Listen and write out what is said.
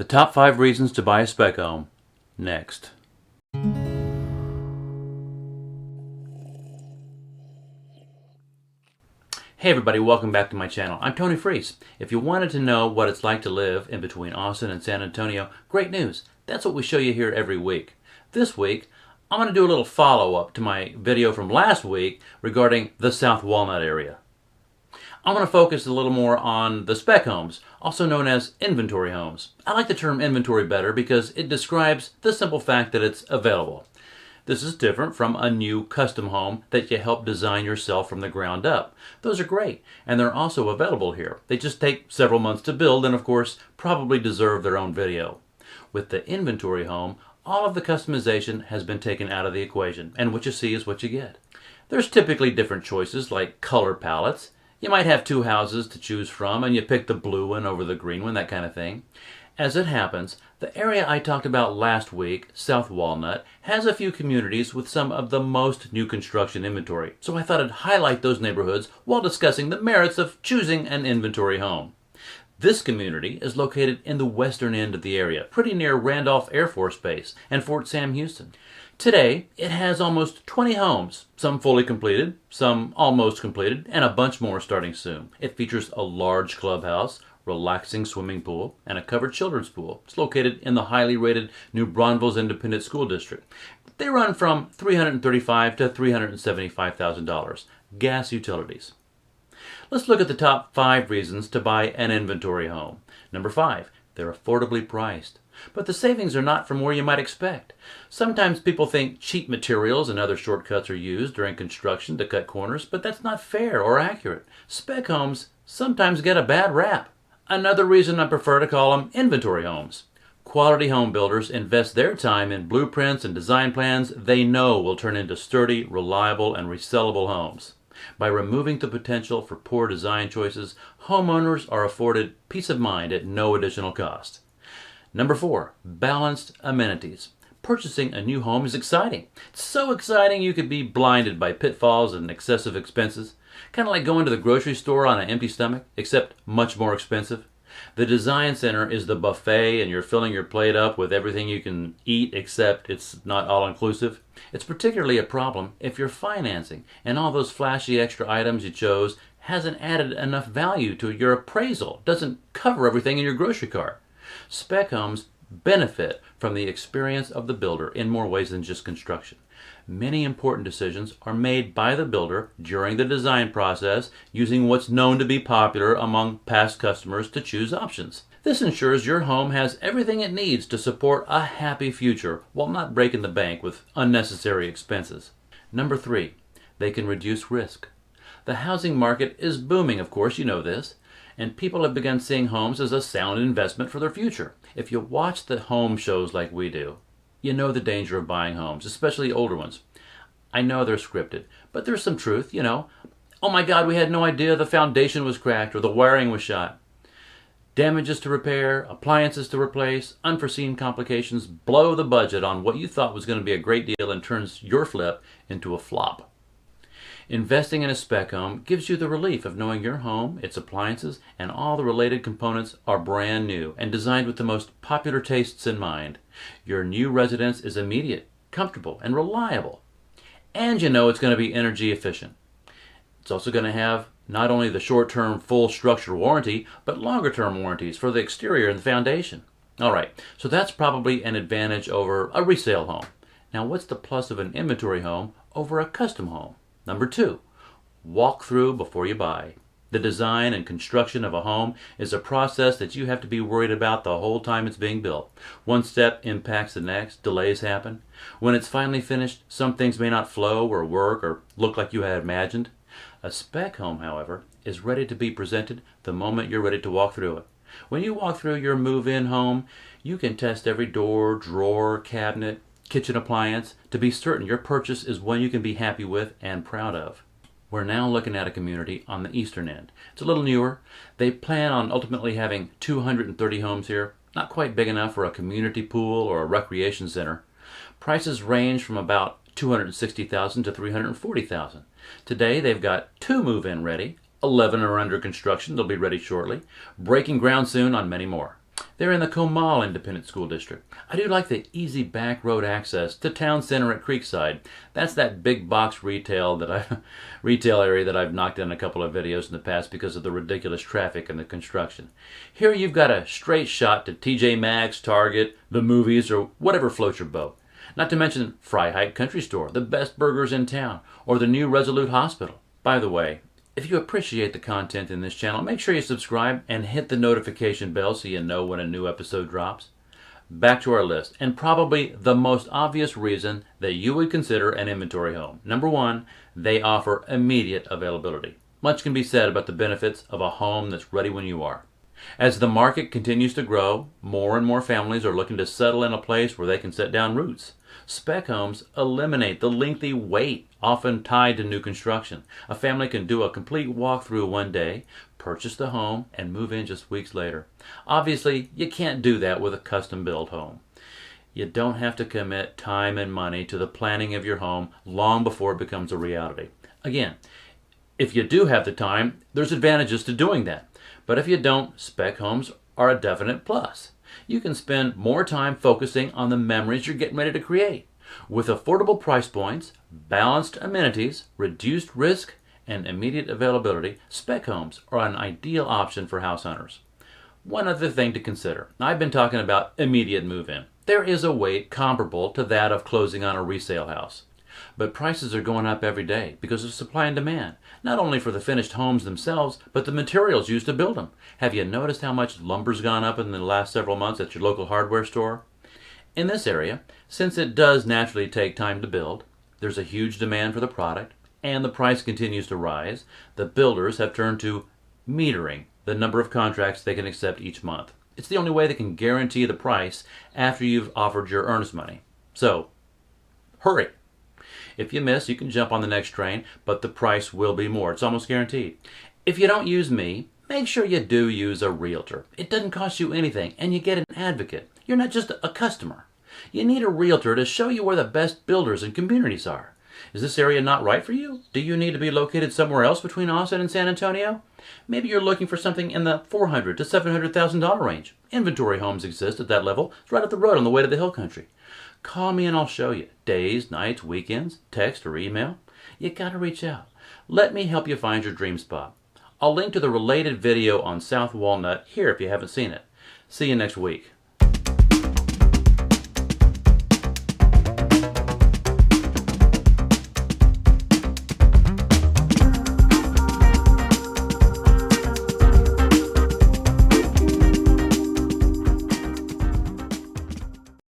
The top 5 reasons to buy a spec home. Next. Hey everybody, welcome back to my channel. I'm Tony Freese. If you wanted to know what it's like to live in between Austin and San Antonio, great news. That's what we show you here every week. This week, I'm going to do a little follow-up to my video from last week regarding the South Walnut area. I'm going to focus a little more on the spec homes, also known as inventory homes. I like the term inventory better because it describes the simple fact that it's available. This is different from a new custom home that you help design yourself from the ground up. Those are great, and they're also available here. They just take several months to build and, of course, probably deserve their own video. With the inventory home, all of the customization has been taken out of the equation, and what you see is what you get. There's typically different choices like color palettes. You might have 2 houses to choose from, and you pick the blue one over the green one, that kind of thing. As it happens, the area I talked about last week, South Walnut, has a few communities with some of the most new construction inventory, so I thought I'd highlight those neighborhoods while discussing the merits of choosing an inventory home. This community is located in the western end of the area, pretty near Randolph Air Force Base and Fort Sam Houston. Today, it has almost 20 homes, some fully completed, some almost completed, and a bunch more starting soon. It features a large clubhouse, relaxing swimming pool, and a covered children's pool. It's located in the highly rated New Braunfels Independent School District. They run from $335,000 to $375,000. Gas utilities. Let's look at the top 5 reasons to buy an inventory home. Number 5, they're affordably priced. But the savings are not from where you might expect. Sometimes people think cheap materials and other shortcuts are used during construction to cut corners, but that's not fair or accurate. Spec homes sometimes get a bad rap. Another reason I prefer to call them inventory homes. Quality home builders invest their time in blueprints and design plans they know will turn into sturdy, reliable, and resellable homes. By removing the potential for poor design choices, homeowners are afforded peace of mind at no additional cost. Number 4, balanced amenities. Purchasing a new home is exciting. It's so exciting you could be blinded by pitfalls and excessive expenses. Kind of like going to the grocery store on an empty stomach, except much more expensive. The design center is the buffet and you're filling your plate up with everything you can eat, except it's not all-inclusive. It's particularly a problem if you're financing and all those flashy extra items you chose hasn't added enough value to your appraisal, doesn't cover everything in your grocery cart. Spec homes benefit from the experience of the builder in more ways than just construction. Many important decisions are made by the builder during the design process using what's known to be popular among past customers to choose options. This ensures your home has everything it needs to support a happy future while not breaking the bank with unnecessary expenses. Number 3, they can reduce risk. The housing market is booming, of course, you know this, and people have begun seeing homes as a sound investment for their future. If you watch the home shows like we do, you know the danger of buying homes, especially older ones. I know they're scripted, but there's some truth, you know. Oh my God, we had no idea the foundation was cracked or the wiring was shot. Damages to repair, appliances to replace, unforeseen complications blow the budget on what you thought was going to be a great deal and turns your flip into a flop. Investing in a spec home gives you the relief of knowing your home, its appliances, and all the related components are brand new and designed with the most popular tastes in mind. Your new residence is immediate, comfortable, and reliable. And you know it's going to be energy efficient. It's also going to have not only the short-term full structure warranty, but longer-term warranties for the exterior and the foundation. All right, so that's probably an advantage over a resale home. Now, what's the plus of an inventory home over a custom home? Number 2, walk through before you buy. The design and construction of a home is a process that you have to be worried about the whole time it's being built. One step impacts the next, delays happen. When it's finally finished, some things may not flow or work or look like you had imagined. A spec home, however, is ready to be presented the moment you're ready to walk through it. When you walk through your move-in home, you can test every door, drawer, cabinet, kitchen appliance to be certain your purchase is one you can be happy with and proud of. We're now looking at a community on the eastern end. It's a little newer. They plan on ultimately having 230 homes here. Not quite big enough for a community pool or a recreation center. Prices range from about $260,000 to $340,000. Today they've got 2 move-in ready, 11 are under construction, they'll be ready shortly, breaking ground soon on many more. They're in the Comal Independent School District. I do like the easy back road access to town center at Creekside. That's that big box retail area that I've knocked in a couple of videos in the past because of the ridiculous traffic and the construction. Here you've got a straight shot to TJ Maxx, Target, the movies, or whatever floats your boat. Not to mention Freiheit Country Store, the best burgers in town, or the new Resolute Hospital. By the way, if you appreciate the content in this channel, make sure you subscribe and hit the notification bell so you know when a new episode drops. Back to our list, and probably the most obvious reason that you would consider an inventory home. Number one, they offer immediate availability. Much can be said about the benefits of a home that's ready when you are. As the market continues to grow, more and more families are looking to settle in a place where they can set down roots. Spec homes eliminate the lengthy wait often tied to new construction. A family can do a complete walkthrough one day, purchase the home, and move in just weeks later. Obviously, you can't do that with a custom-built home. You don't have to commit time and money to the planning of your home long before it becomes a reality. Again, if you do have the time, there's advantages to doing that. But if you don't, spec homes are a definite plus. You can spend more time focusing on the memories you're getting ready to create. With affordable price points, balanced amenities, reduced risk, and immediate availability, spec homes are an ideal option for house hunters. One other thing to consider. I've been talking about immediate move-in. There is a wait comparable to that of closing on a resale house. But prices are going up every day because of supply and demand, not only for the finished homes themselves, but the materials used to build them. Have you noticed how much lumber's gone up in the last several months at your local hardware store? In this area, since it does naturally take time to build, there's a huge demand for the product, and the price continues to rise, the builders have turned to metering the number of contracts they can accept each month. It's the only way they can guarantee the price after you've offered your earnest money. So, hurry. If you miss, you can jump on the next train, but the price will be more. It's almost guaranteed. If you don't use me, make sure you do use a realtor. It doesn't cost you anything, and you get an advocate. You're not just a customer. You need a realtor to show you where the best builders and communities are. Is this area not right for you? Do you need to be located somewhere else between Austin and San Antonio? Maybe you're looking for something in the $400,000 to $700,000 range. Inventory homes exist at that level. It's right up the road on the way to the hill country. Call me and I'll show you. Days, nights, weekends, text or email. You gotta reach out. Let me help you find your dream spot. I'll link to the related video on South Walnut here if you haven't seen it. See you next week.